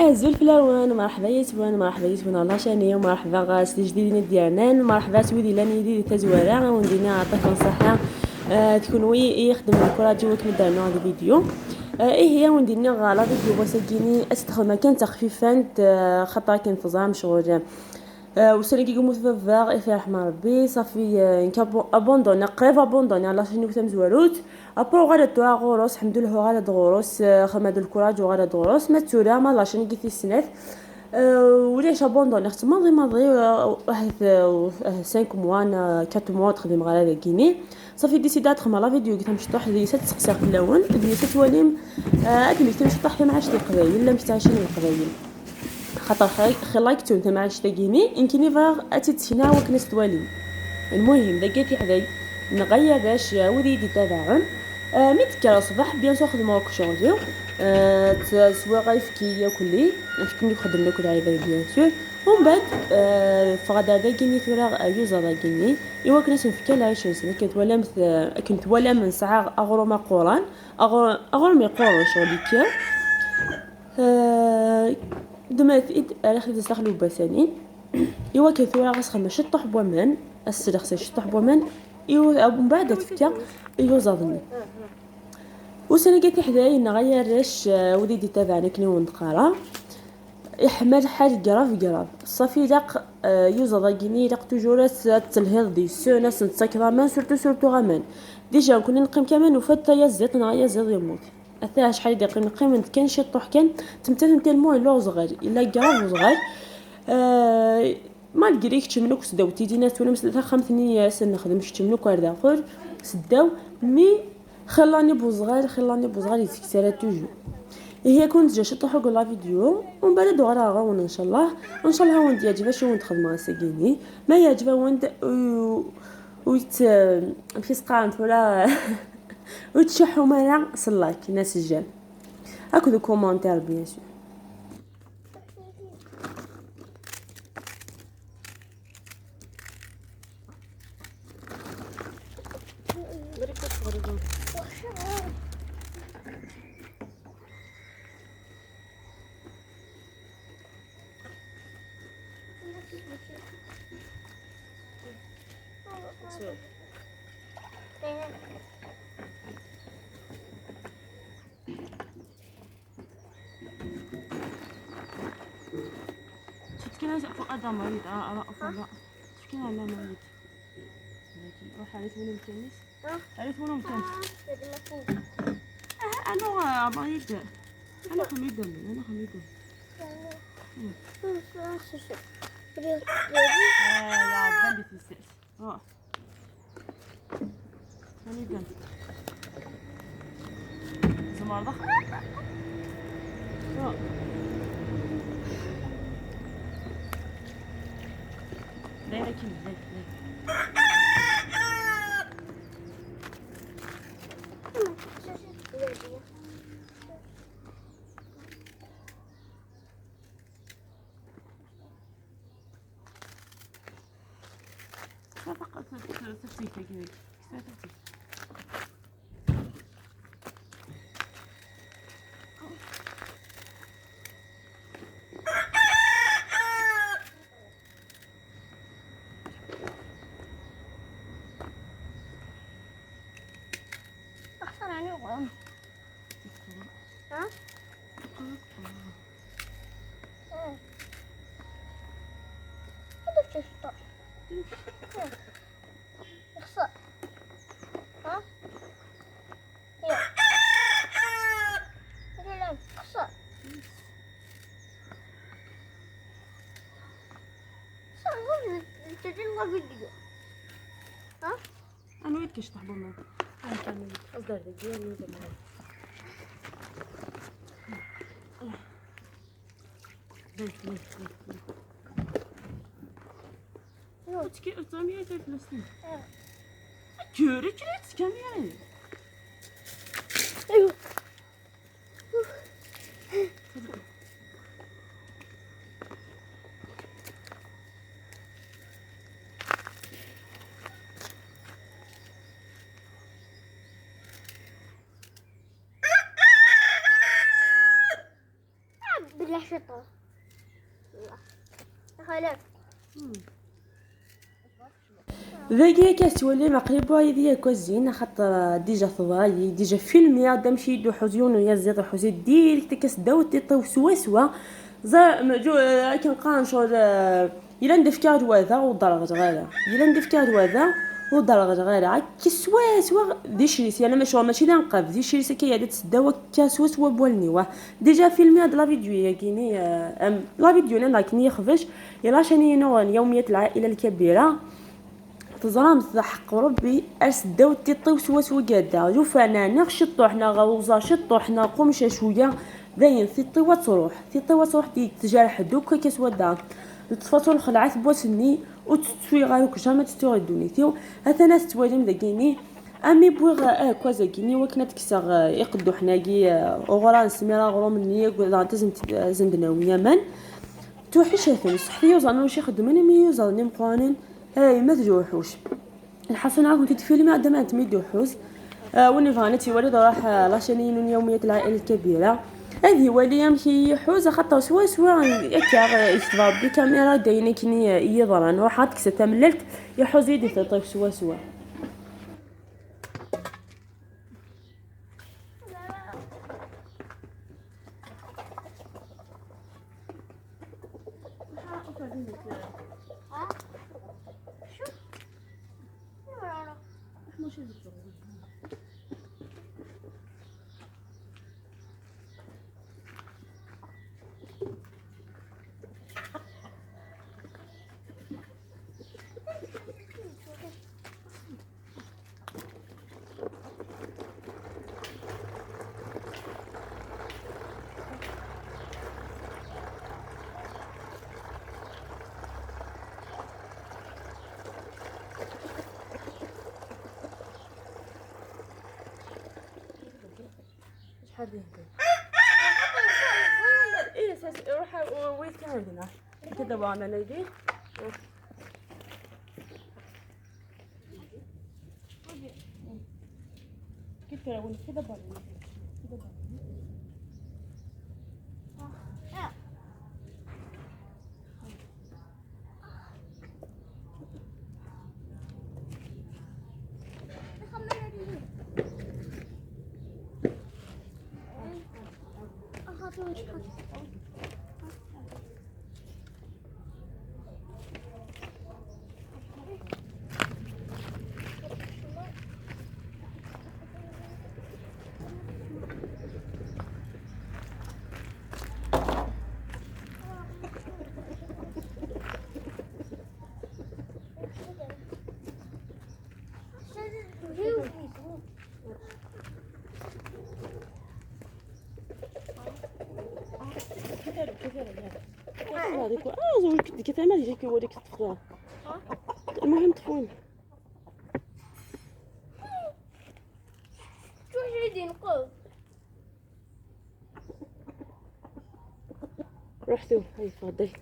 الزلفلة مرحبا يتبون مرحبا يتبون الله شانيه ومرحبا غاس جديدين ديالنا مرحبا سويدي لاني دي تزوارا وندينا عطاك نصحة تكون وي يخدم الكراجي وكنبدا نوع الفيديو ايه هي وندينا غالا فيديو بوسكيني استخدم كان تخفيفا خطا كان فزام شغل وسالي يقوموا فاغ في رحمه ربي صافي نكابو ابوندوني قريب ابوندوني على شنو كتم زواروت ابو غادا توا غوروس الحمد لله غادا غوروس خما دو الكوراج وغادا غوروس ما تسورا ما لا شنو في السنات وليش ابوندوني اختي ماضي واحد 5 موا 4 موا تخدم غالا كيني صافي ديسيدات خما لا فيديو قلت نشطح لي تسقسي في الاول دي ستواليم ادلي تنشطح ما عادش القبايل لا مستعشين القبايل خاطر خلايكتو انت مع شتاقيني يمكن فاغ اتيتسينا وكنس توالي المهم دقيتي حداي نغير باش وديدي تابعن ميتكرا الصباح بيان سو خدمه وك شغلي تسوا غايفكي كلي كني خدم لك العيبه بيان سو ومن بعد فغدا داكيني ثورا يوزا داكيني ايوا كناس نفكا العيش سنه كنت ولا من ساعه اغرو قران اغرو مي قران شغلي كيا دمات إد أخذ تستخلو بسانين إيوا كثورة غاس خمس شطح بومان السلخ شطح بومان إيوا من بعد تفكا إيوا زادني وسنة قلت حداي نغير ريش وليدي تابعنا كني ونقرا يحمل حاجة قراف صافي داق يوزا ضاقيني داق توجورات تلهيض دي سوناس نتسكرا مان سورتو غامان ديجا كنا نقيم كمان وفتا يزيط نغير زيط يموت أثناء شحال دقيقة نقيم كان شطح كان تمثل تلمو إلا صغير إلا قراف صغير ما لقيت تشمنوك سداوتي دينا تونا مسلثة خمسني سنة نخدم تشمنوك وردا آخر سداو مي خلاني بوصغار يتكسر توجو هي كنت جا شطحو لا فيديو ومن بعد دوغرا غاون ان شاء الله وانت يعجبها شو وانت خدمه ساكيني ما يعجبها وانت ويت فيس قانت ولا وتشحوا معنا صلاك ناس الجال هاكو دو كومونتير بيان سور كنا فوق هذا مريض فوق كنا على مريض روح عليه وين التنس عليه وين التنس انا مريض انا خميد يا بنتي تسس روح خميد زمار ضخم دايره كيما فقط تفتيك كذا ها؟ هذا تشطح يخسر ها؟ يا هذا لا يخسر صار تجينا فيديو ها؟ انا ويت كشطح بما انا كان اصدر دقيقه من زمان تكي أطعمي هاي فلسطين كوري كريت كم يعني أيوه شطو خلاص ذاكي كتولي مقلبو هيدي كوزين خاطر ديجا ثواي ديجا فيلم دامشي دو حزيون يا زيد حزين ديريكت كسداو تيطيو سوا زا جو كنقان شغل الا ندفكا هذا ودرغت غالا الا ندفكا هذا ودرغت غالا كي سوا دي شريسي انا ماشي نقاب دي شريسي كي هذا تسداو كسوا بولني ديجا فيلم هاد لا فيديو يا كيني لا فيديو انا كني يخفش يلا شاني نوغ يوميات العائله الكبيره تزرام حق ربي اسداو تيطيو سوا قادا جو فنانا شطو حنا غوزا شطو حنا قمشه شويه باين تيطيو تروح تجرح دوك كسوا دا التفاصيل خلعت بوسني وتسوي غاروك جامع تستوي دونيتيو هذا ناس توالم ذاكيني امي بوغ كوازا كيني وكنا تكسا يقدو حناكي اوغران سميرا غرو مني قال تزن زندنا ويمن توحش هثن صحيه وزعما واش يخدمني مي زعما مقانن هاي ما تجوحوش الحسن عاود تتفيلمي عندما انت ميدوحوز وني فانتي ولد راح لاشانين يوميه العائله الكبيره هذه ولي يمشي حوز خطا سوا يكا يشتغل بكاميرا داينه كني يضرن روحات كستمللت يحوز يدي تطيب سوا شحال هكا ايه اساس روح ويت كان كذا وانا نجي كيف لو كذا برا هذيك زوج كنت ما يجيك يوريك تفضل المهم تفون شو جايين نقول رحتوا هاي تفضلي